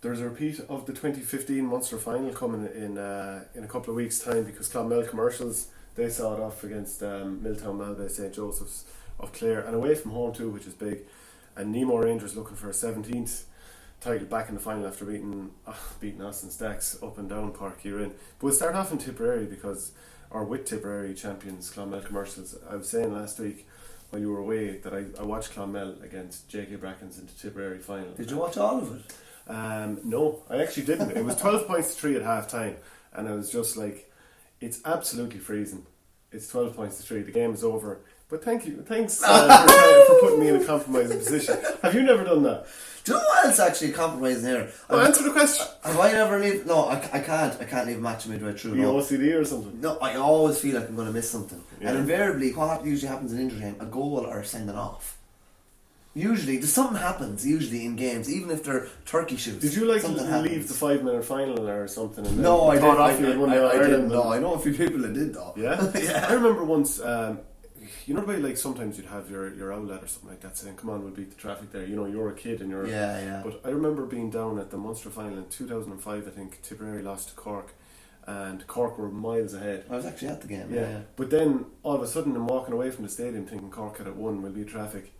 There's a repeat of the 2015 Munster final coming in a couple of weeks' time, because Clonmel Commercials, they saw it off against Milltown Malbay St Joseph's of Clare, and away from home too, which is big. And Nemo Rangers looking for a 17th title back in the final after beating Austin Stacks up and down Park Urin. But we'll start off in Tipperary with Tipperary champions Clonmel Commercials. I was saying last week while you were away that I watched Clonmel against JK Brackens in the Tipperary final. Did you watch all of it? No, I actually didn't. It was 12 points to 3 at half time, and I was just like, it's absolutely freezing. It's 12 points to 3. The game is over. But thanks for putting me in a compromising position. Have you never done that? Do you know what else actually compromising here? Answer the question. Have I ever leave? No, I can't leave a match midway through. You OCD or something? No, I always feel like I'm going to miss something. Yeah. And invariably, what usually happens in injury time, a goal or a sending off. Usually, something happens usually in games, even if they're turkey shoots. Did you leave the 5-minute final or something? And no, I didn't. I didn't. No, I know a few people that did though. Yeah? Yeah. I remember once, you know the way like sometimes you'd have your outlet or something like that saying, come on, we'll beat the traffic there. You know, you're a kid and you're... Yeah. But I remember being down at the Munster final in 2005, I think. Tipperary lost to Cork, and Cork were miles ahead. I was actually at the game, yeah. But then all of a sudden I'm walking away from the stadium thinking Cork had it won, we'll beat traffic,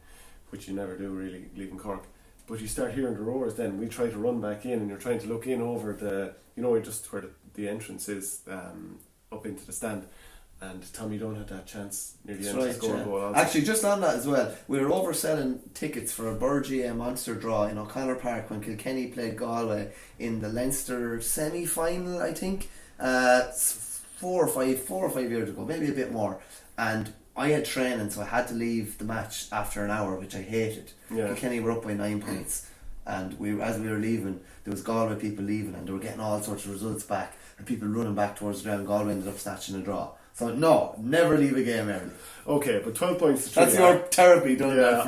which you never do really, leaving Cork. But you start hearing the roars then. We try to run back in and you're trying to look in over the, just where the entrance is, up into the stand. And Tommy Dunn had that chance near the end to score a goal. Actually, just on that as well, we were overselling tickets for a boards.ie Munster draw in O'Connor Park when Kilkenny played Galway in the Leinster semi-final, I think, 4 or 5 years ago, maybe a bit more. And I had training, so I had to leave the match after an hour, which I hated. Yeah. Kilkenny were up by 9 points, and as we were leaving, there was Galway people leaving, and they were getting all sorts of results back, and people running back towards the ground. Galway ended up snatching a draw. So no, never leave a game early. Okay, but 12 points to 3. That's your therapy done. Yeah,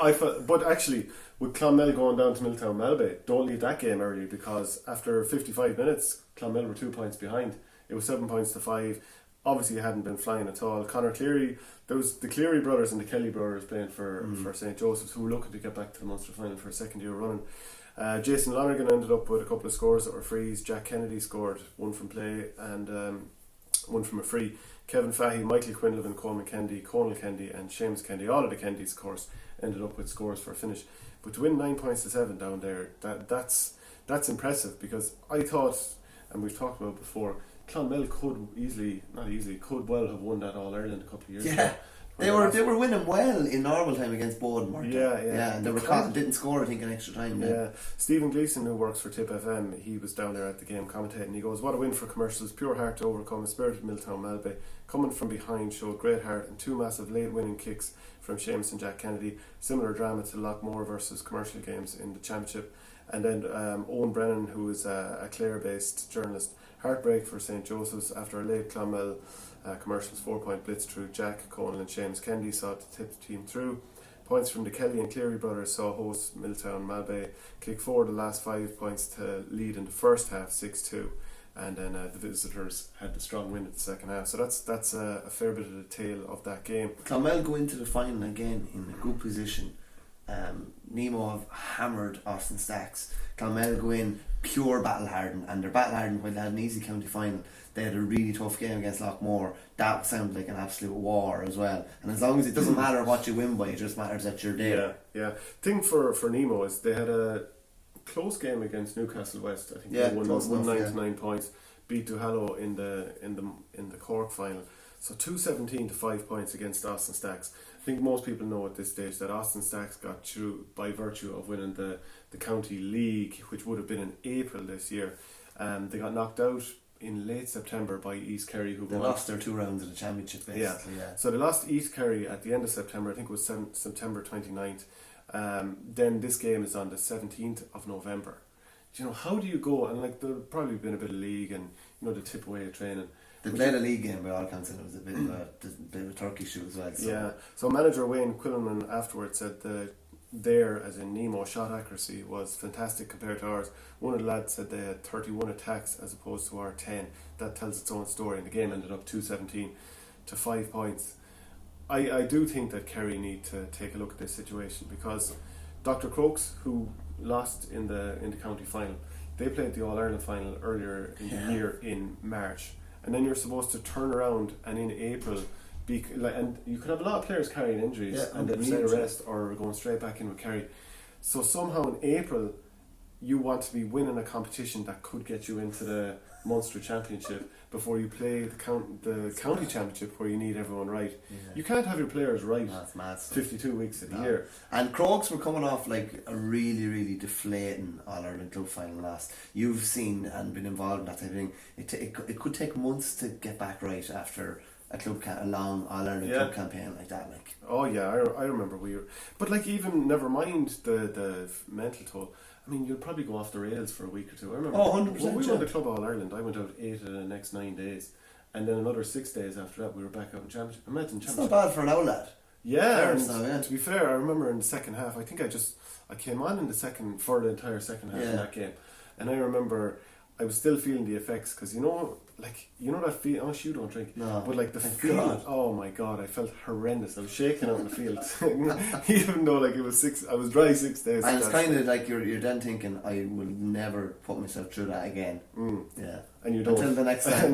I felt, but actually, with Clonmel going down to Milltown Malbay, don't leave that game early, because after 55 minutes, Clonmel were 2 points behind. It was 7 points to 5. Obviously, you hadn't been flying at all. Conor Cleary, there was the Cleary brothers and the Kelly brothers playing for St Joseph's, who were looking to get back to the Munster final for a second year running. Jason Lonergan ended up with a couple of scores that were frees. Jack Kennedy scored one from play and one from a free. Kevin Fahey, Michael Quinlivan, Coleman Kennedy, Conal Kennedy and Seamus Kennedy, all of the Kennedys, of course, ended up with scores for a finish. But to win 9 points to 7 down there, that's impressive, because I thought, and we've talked about it before, Clonmel could well have won that All-Ireland a couple of years ago. They were winning well in normal time against Bowden, weren't they? Yeah. And they didn't score, I think, in extra time. Yeah. Stephen Gleeson, who works for Tip FM, he was down there at the game commentating. He goes, "What a win for Commercials! Pure heart to overcome a spirited Milltown Malbay. Coming from behind, showed great heart, and 2 massive late winning kicks from Seamus and Jack Kennedy. Similar drama to Lockmore versus Commercial games in the Championship." And then Owen Brennan, who is a Clare-based journalist. Heartbreak for St Joseph's after a late Clonmel Commercials 4-point blitz through Jack, Conal and Seamus Kennedy sought to tip the team through. Points from the Kelly and Cleary brothers saw hosts Milltown Malbay kick forward the last 5 points to lead in the first half 6-2, and then the visitors had the strong win at the second half. So that's a fair bit of the tale of that game. Clonmel go into the final again in a good position. Nemo have hammered Austin Stacks. Clonmel go in pure battle hardened, and they're battle hardened when they had an easy county final. They had a really tough game against Lockmore. That sounded like an absolute war as well. And as long as it doesn't matter what you win by, it just matters that you're there. Yeah. Thing for Nemo is they had a close game against Newcastle West. I think they won 9 to 9 points. Beat Duhallow in the Cork final. So 2-17 to 5 points against Austin Stacks. I think most people know at this stage that Austin Stacks got through by virtue of winning the county league, which would have been in April this year. They got knocked out in late September by East Kerry, who lost their 2 rounds of the championship basically. Yeah. So they lost East Kerry at the end of September. I think it was September 29th. Then this game is on the 17th of November. How do you go? And there'll probably been a bit of league and the tip away of training. They played a league game by all accounts, and it was a bit of a turkey shoot as well. So. Yeah. So manager Wayne Quillenman afterwards said their, as in Nemo, shot accuracy was fantastic compared to ours. One of the lads said they had 31 attacks as opposed to our 10. That tells its own story, and the game ended up 2-17 to 5 points. I do think that Kerry need to take a look at this situation, because Dr. Crokes, who lost in the county final, they played the All-Ireland final earlier in the year in March, and then you're supposed to turn around and in April and you could have a lot of players carrying injuries and then need a rest or going straight back in with Kerry. So somehow in April you want to be winning a competition that could get you into the Munster Championship before you play the county championship where you need everyone right. You can't have your players right 52 weeks of the year. And Crokes were coming off like a really, really deflating All-Ireland club final last. You've seen and been involved in that type of thing. It could take months to get back right after a long All-Ireland club campaign like that. Like, oh yeah, I remember but like, even never mind the mental toll. I mean, you'll probably go off the rails for a week or two. I remember 100%. when we won the Club All-Ireland, I went out 8 of the next 9 days, and then another 6 days after that we were back out in Championship. Imagine Championship. It's not bad for an outlet. Yeah, to be fair, I remember in the second half, I think I came on in for the entire second half in that game, and I remember I was still feeling the effects, because you know that feeling. Oh, you don't drink. No, but like the feeling. Oh my God, I felt horrendous. I was shaking out in the field, even though like it was I was dry 6 days. And it's kind of like you're then thinking, I will never put myself through that again. Yeah, and you don't until the next time.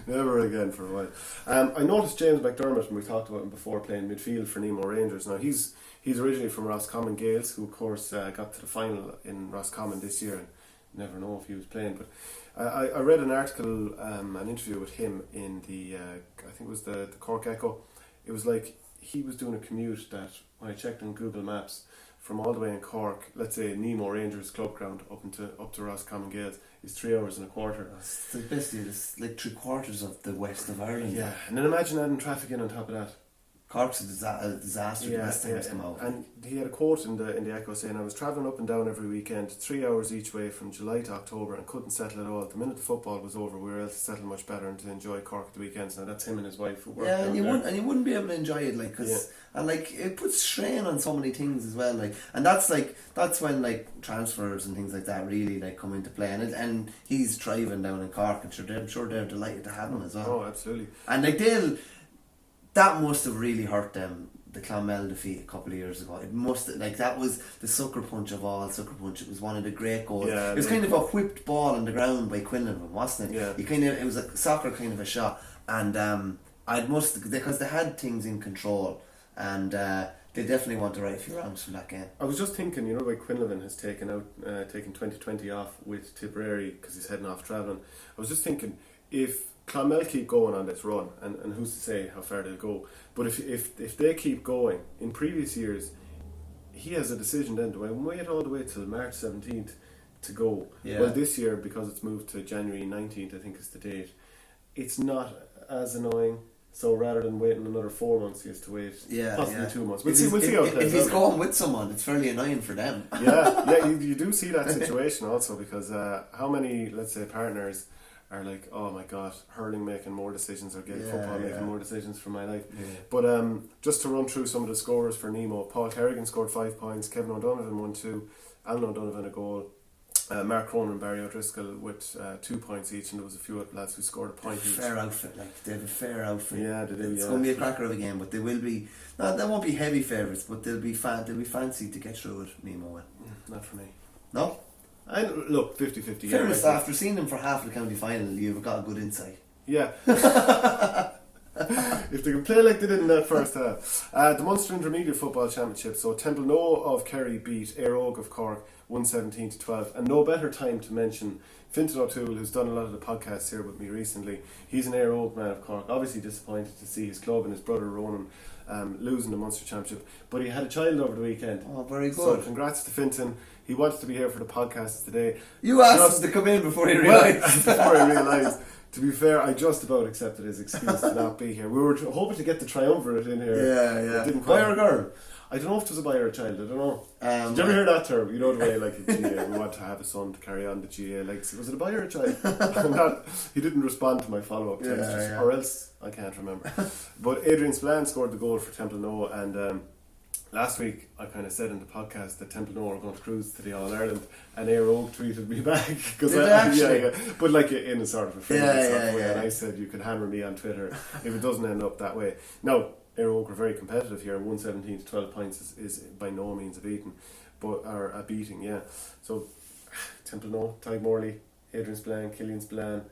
Never again for a while. I noticed James McDermott, and we talked about him before, playing midfield for Nemo Rangers. Now he's originally from Roscommon Gaels, who of course got to the final in Roscommon this year. And never know if he was playing, but I read an article, an interview with him in the I think it was the Cork Echo. It was like he was doing a commute that, when I checked on Google Maps, from all the way in Cork, let's say Nemo Rangers club ground up to Roscommon Gaels, is 3 hours and a quarter. It's basically like 3/4 of the west of Ireland. Yeah, and then imagine adding traffic in on top of that. Cork's a disaster. The last time it's come out. And he had a quote in the Echo saying, "I was travelling up and down every weekend, 3 hours each way from July to October, and couldn't settle at all. The minute the football was over, we were able to settle much better and to enjoy Cork at the weekends." Now that's him and his wife who work. Yeah, and you wouldn't be able to enjoy it, like, and like it puts strain on so many things as well, like, and that's when like transfers and things like that really like come into play, and he's thriving down in Cork, and I'm sure they're delighted to have him as well. Oh, absolutely. And like that must have really hurt them, the Clonmel defeat a couple of years ago. It must, like, that was the sucker punch of all sucker punch. It was one of the great goals. Yeah, it was kind of a whipped ball on the ground by Quinlan, wasn't it? Yeah. It was a soccer kind of a shot, and because they had things in control, and they definitely want to right a few wrongs from that game. I was just thinking, like Quinlan has taken 2020 off with Tipperary because he's heading off travelling. I was just thinking, if Clonmel keep going on this run, and who's to say how far they'll go, but if they keep going, in previous years he has a decision then, do I wait all the way till March 17th to go? Well, this year, because it's moved to January 19th, I think is the date, it's not as annoying. So rather than waiting another 4 months, he has to wait possibly 2 months. We'll see how it plays out. If he's going with someone, it's fairly annoying for them. You do see that situation also, because how many, let's say, partners are like, oh my God, hurling making more decisions, or Gaelic football making more decisions for my life. But just to run through some of the scorers for Nemo: Paul Kerrigan scored 5 points, Kevin O'Donovan 1, 2, Alan O'Donovan a goal, Mark Cronin and Barry O'Driscoll with 2 points each, and there was a few lads who scored a point each. Fair outfit, like, they have a fair outfit. Yeah, they do. It's going to be a cracker of a game, but they will be. No, they won't be heavy favourites, but they'll be fancy to get through it. Nemo. Not for me. No. I look 50-50. Fairness, after seeing them for half the county final, you've got a good insight. Yeah. If they can play like they did in that first half. The Munster Intermediate Football Championship. So Templenoe of Kerry beat Éire of Cork 117-12, and no better time to mention Fintan O'Toole, who's done a lot of the podcasts here with me recently. He's an Éire man of Cork, obviously disappointed to see his club and his brother Ronan losing the Munster Championship, but he had a child over the weekend. Oh, very good. So congrats to Fintan. He wanted to be here for the podcast today. You asked him to come in before he realised. To be fair, I just about accepted his excuse to not be here. We were hoping to get the triumvirate in here. Yeah. It didn't boy or girl? I don't know if it was a boy or a child. I don't know. Did you ever hear that term? You know the way, like, a GA, we want to have a son to carry on the GA legacy. Was it a boy or a child? He didn't respond to my follow-up text, or else I can't remember. But Adrian Spillane scored the goal for Templenoe, and last week I kind of said in the podcast that Templenoe are going to cruise to the All-Ireland, and Éire tweeted me back. But like in a sort of a friendly way, and I said you can hammer me on Twitter if it doesn't end up that way. Now, Oak are very competitive here. 117 to 12 points is by no means a beating, but are a beating, yeah. So Templenoe, Ty Morley, Adrian Spillane, Killian Spillane,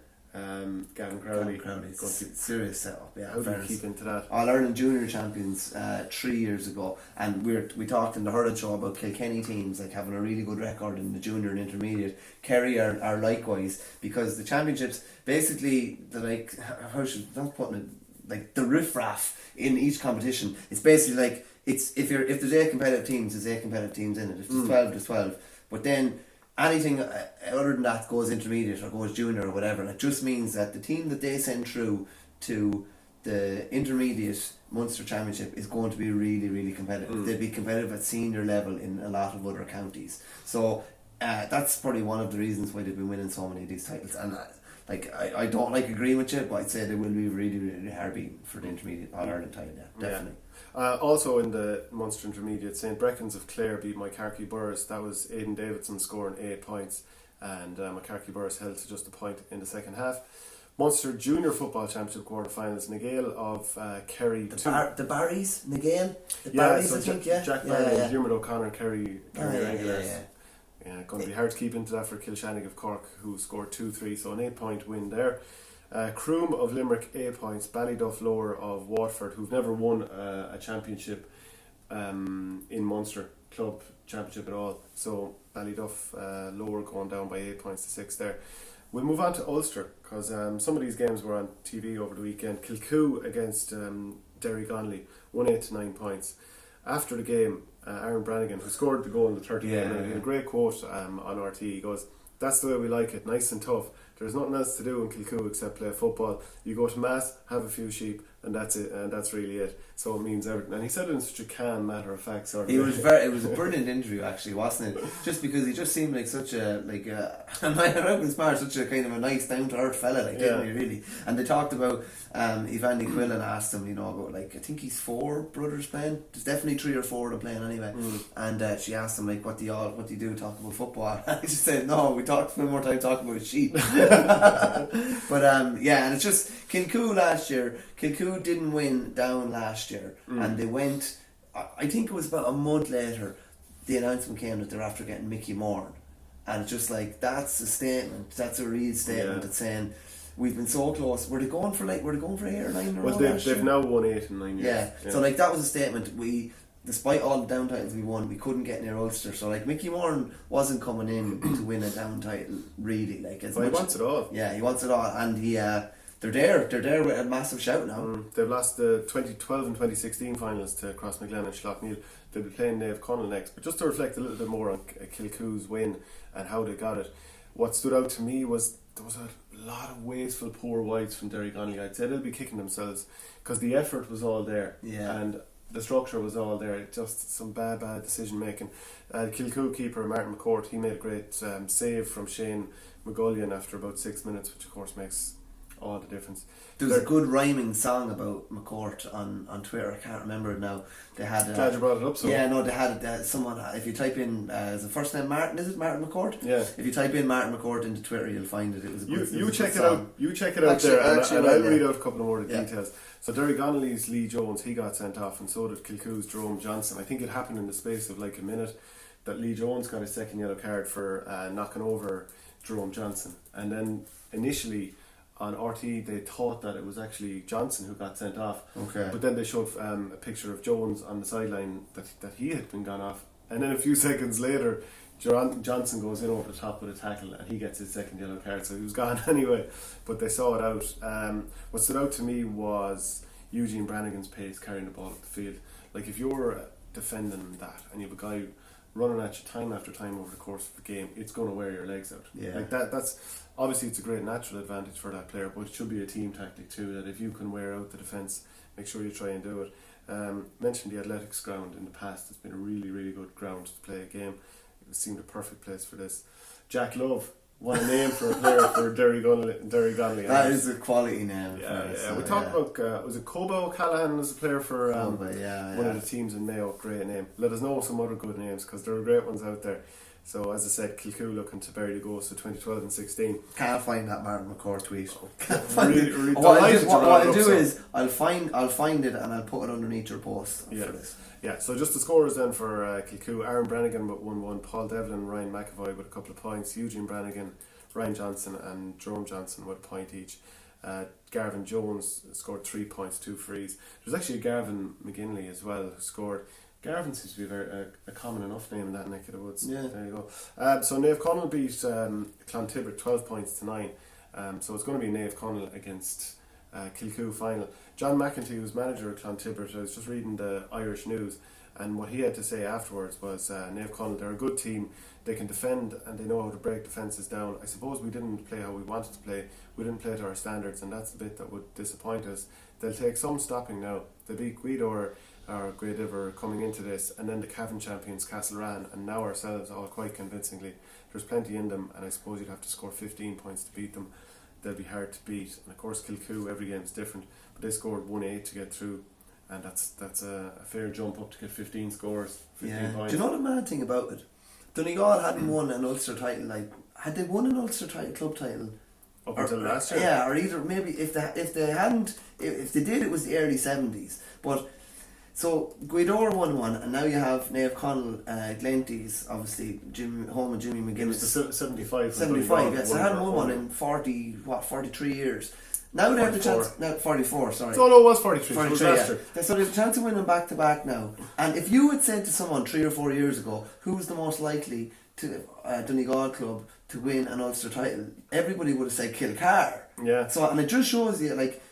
Gavin Crowley. Serious setup, yeah. How do you keep into that? All-Ireland Junior Champions 3 years ago, and we talked in the Hurled show about Kilkenny teams like having a really good record in the junior and intermediate. Kerry are likewise, because the championships basically, not putting it, like the riffraff in each competition. It's basically like if there's 8 competitive teams, there's 8 competitive teams in it. If there's 12, there's 12. But then anything other than that goes intermediate or goes junior or whatever. And it just means that the team that they send through to the intermediate Munster Championship is going to be really, really competitive. They'll be competitive at senior level in a lot of other counties. So that's probably one of the reasons why they've been winning so many of these titles. And I don't agreeing with you, but I'd say they will be really, really hard beaten for the intermediate All-Ireland title, yeah, definitely. Also in the Munster Intermediate, St. Brecons of Clare beat Mycarkey Burris. That was Aidan Davidson scoring 8 points, and Mycarkey Burris held to just a point in the second half. Munster Junior Football Championship quarter-finals, Nagale of Kerry. The Barrys, Nagale? Barrys, I think, yeah. Jack Barry and Dermot O'Connor, Kerry regulars. Yeah, going to be hard to keep into that for Kilshannig of Cork, who scored 2-3, so an 8-point win there. Croom of Limerick 8 points, Ballyduff Lower of Waterford, who've never won a championship in Munster club championship at all, so Ballyduff Lower going down by 8 points to 6 there. We'll move on to Ulster, because some of these games were on TV over the weekend. KIlcoo against Derry Connolly, 1-8 to 9 points. After the game, Aaron Brannigan, who scored the goal in the 30th minute, he had a great quote on RT. He goes, "That's the way we like it, nice and tough. There's nothing else to do in KIlcoo except play football. You go to mass, have a few sheep, and that's it, and that's really it." So it means everything. And he said it in such a calm, matter-of-fact sort of way. It was a brilliant interview, actually, wasn't it? Just because he just seemed like such a such a kind of a nice, down-to-earth fella, didn't he, really? And they talked about Evan Quillen asked him, about, I think he's 4 brothers playing. There's definitely 3 or 4 of them playing anyway. And she asked him, what do you do, talk about football? And he just said, no, we spend more time talking about sheep. But and it's just KIlcoo last year. KIlcoo didn't win down last year, and they went. I think it was about a month later. The announcement came that they're after getting Mickey Moore, and it's just that's a statement. That's a real statement. It's saying we've been so close. Were they going for 8 or 9 in a row? Well, they've now won 8 and 9 years. Yeah. So that was a statement. Despite all the down titles we won, we couldn't get near Ulster. So Mickey Moore wasn't coming in to win a down title, really. He wants it all. Yeah, he wants it all, and they're there with a massive shout now. They've lost the 2012 and 2016 finals to Crossmaglen and Schlockneil. They'll be playing Naomh Conaill next. But just to reflect a little bit more on KIlcoo's win and how they got it, what stood out to me was there was a lot of wasteful poor wides from Derry Connolly. I'd say they'll be kicking themselves because the effort was all there. Yeah. And the structure was all there, just some bad decision making. KIlcoo keeper Martin McCourt, he made a great save from Shane McGullion after about 6 minutes, which of course makes all the difference. There was a good rhyming song about McCourt on Twitter. I can't remember it now. They had. Glad you brought it up. So yeah, no, they had someone. If you type in, is the first name Martin? Is it Martin McCourt? Yeah. If you type in Martin McCourt into Twitter, you'll find it. It was a good. You check it out. You check it out there, and I'll read out a couple more of the details. So Derry Connolly's Lee Jones, he got sent off, and so did KIlcoo's Jerome Johnson. I think it happened in the space of a minute that Lee Jones got a second yellow card for knocking over Jerome Johnson, and then initially on RT they thought that it was actually Johnson who got sent off. Okay. But then they showed a picture of Jones on the sideline that he had been gone off, and then a few seconds later Johnson goes in over the top with a tackle and he gets his second yellow card, so he was gone anyway. But they saw it out. What stood out to me was Eugene Brannigan's pace carrying the ball up the field. If you're defending that and you have a guy running at you time after time over the course of the game, it's going to wear your legs out. Yeah. That's obviously it's a great natural advantage for that player, but it should be a team tactic too, that if you can wear out the defence, make sure you try and do it. Mentioned the athletics ground in the past. It's been a really, really good ground to play a game. It seemed a perfect place for this. Jack Love, what a name for a player for Derry Connolly. That is a quality name. We talked about, was it Coba O'Callaghan as a player for one of of the teams in Mayo? Great name. Let us know some other good names because there are great ones out there. So as I said, KIlcoo looking to bury the ghost of 2012 and 16. Can't find that Martin McCord tweet. Really What I'll do is I'll find it and I'll put it underneath your post for this. Yeah, so just the scores then for KIlcoo: Aaron Brannigan with 1-1, Paul Devlin, Ryan McAvoy with a couple of points, Eugene Brannigan, Ryan Johnson and Jerome Johnson with a point each. Garvin Jones scored 3 points, 2 frees. There's actually a Garvin McGinley as well who scored. Garvin seems to be a common enough name in that neck of the woods. Yeah. There you go. So Naomh Conaill beat Clontibret 12 points to 9. So it's going to be Naomh Conaill against KIlcoo final. John McEntee, who's manager of Clontibret, I was just reading the Irish News, and what he had to say afterwards was Naomh Conaill, they're a good team, they can defend and they know how to break defences down. I suppose we didn't play how we wanted to play, we didn't play to our standards, and that's the bit that would disappoint us. They'll take some stopping now. They beat Guido or Great Iver coming into this, and then the Cavan champions Castleran, and now ourselves all quite convincingly. There's plenty in them, and I suppose you'd have to score 15 points to beat them. They'll be hard to beat, and of course KIlcoo, every game's different, but they scored 1-8 to get through, and that's a fair jump up to get 15 scores, 15 points. Do you know the mad thing about it? Donegal hadn't won an Ulster title. Like, had they won an Ulster club title up until last year? Yeah, or either maybe if they hadn't, if they did, it was the early 70s. But so Guidor won one, and now you have Naomh Conaill, Glenties, obviously home and Jimmy McGuinness. It was the 75. 75, yes. They hadn't won one in 43 years. Now they have the chance. Now 44, sorry. So no, it was 43. 43, it was last year. So they have a chance of winning back to back now. And if you had said to someone 3 or 4 years ago who was the most likely to Donegal club to win an Ulster title, everybody would have said Kilcar. Yeah. So and it just shows you like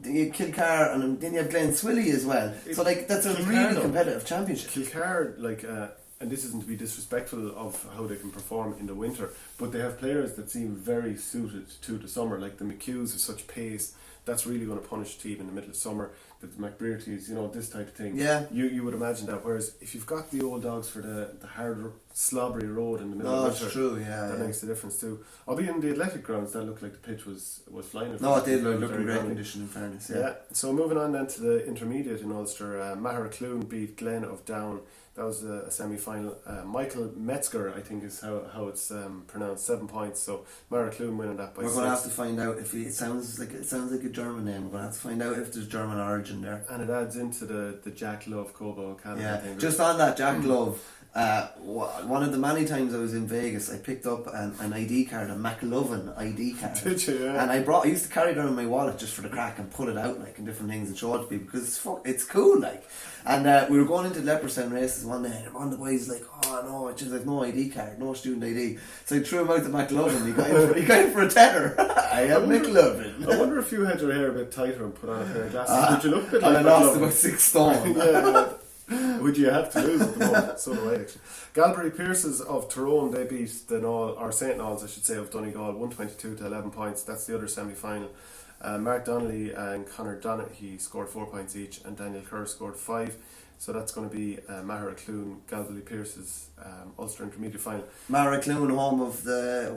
you have Kilcar and then you have Glen Swilly as well. So like that's a really competitive championship. Kilcar, like, and this isn't to be disrespectful of how they can perform in the winter, but they have players that seem very suited to the summer, like the McHughes with such pace. That's really going to punish a team in the middle of summer. The McBreartys, this type of thing. Yeah. You would imagine that. Whereas if you've got the old dogs for the hard slobbery road in the middle of winter, that's true. Yeah, that makes a difference too. Albeit in the athletic grounds, that looked like the pitch was flying. No, it did look in great condition. In fairness, yeah. So moving on then to the intermediate in Ulster, Mahara beat Glen of Down. That was a semi-final. Michael Metzger, I think is how it's pronounced. 7 points. So Mahara winning that by 6. We're going to have to find out if it sounds like a German name. We're going to have to find out if there's German origin there. And it adds into the Jack Love Cobo Academy thing. Just on that Jack Love. One of the many times I was in Vegas, I picked up an ID card, a McLovin ID card. Did you? Yeah. And I used to carry it around in my wallet just for the crack and put it out like in different things and show it to people because it's cool like. And we were going into Leopardstown races one day, and one of the boys was like, "Oh no, I just have no ID card, no student ID." So I threw him out to McLovin. He got in for a tenner. I am McLovin. I wonder if you had your hair a bit tighter and put on a pair of glasses, would you look a bit like I lost about 6 stone. Would you have to lose at the moment? So do I actually. Galbury Pierces of Tyrone, they beat St Nolls, I should say, of Donegal, 122 to 11 points. That's the other semi-final. Mark Donnelly and Conor Donaghy scored 4 points each, and Daniel Kerr scored 5. So that's going to be Mahara Galbury Pierce's Ulster Intermediate final. Mahara home of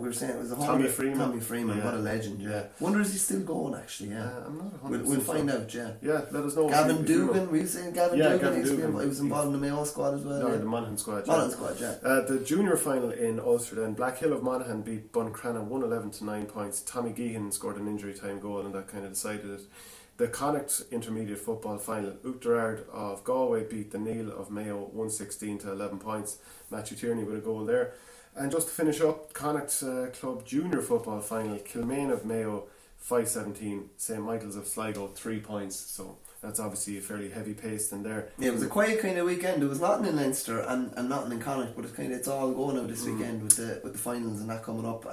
we were saying it was a home Tommy Freeman. Tommy Freeman, what a legend, yeah. Wonder is he still going actually, yeah. I'm not 100%. We'll find out, yeah. Yeah, let us know. Gavin Dugan, were you saying Gavin Dugan? Gavin Dugan. He was involved in the Mayo squad as well. No, yeah. the Monaghan squad. Monaghan squad, yeah. The junior final in Ulster then, Blackhill of Monaghan beat Buncrana 111 to 9 points. Tommy Geehan scored an injury time goal and that kind of decided it. The Connacht Intermediate Football Final, Uachtarard of Galway beat the Neil of Mayo 116 to 11 points. Matthew Tierney with a goal there. And just to finish up, Connacht Club Junior Football Final, Kilmaine of Mayo 517, St Michael's of Sligo 3 points. So that's obviously a fairly heavy pace in there. Yeah, it was a quiet kind of weekend. There was nothing in Leinster and nothing in Connacht, but it's all going out this weekend with the finals and that coming up.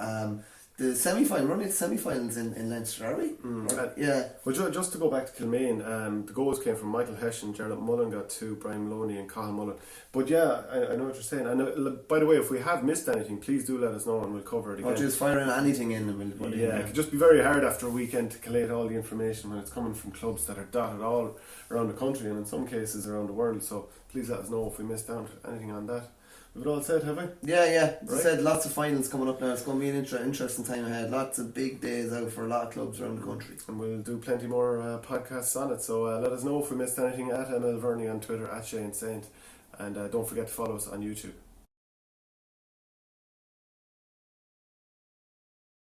The semi-final, we're only at the semi-finals in Leinster, are we? Yeah. Well, just to go back to Kilmaine, the goals came from Michael Hession, Gerald Mullen got 2, Brian Maloney and Cathal Mullen. But yeah, I know what you're saying. And by the way, if we have missed anything, please do let us know and we'll cover it again. Or just firing anything in and we'll put it in. It can just be very hard after a weekend to collate all the information when it's coming from clubs that are dotted all around the country and in some cases around the world. So please let us know if we missed out anything on that. We've it all said, have we? Yeah. As I said, lots of finals coming up now. It's going to be an interesting time ahead. Lots of big days out for a lot of clubs around the country. And we'll do plenty more podcasts on it. So let us know if we missed anything at ML Verney on Twitter, at Shane Saint. And don't forget to follow us on YouTube.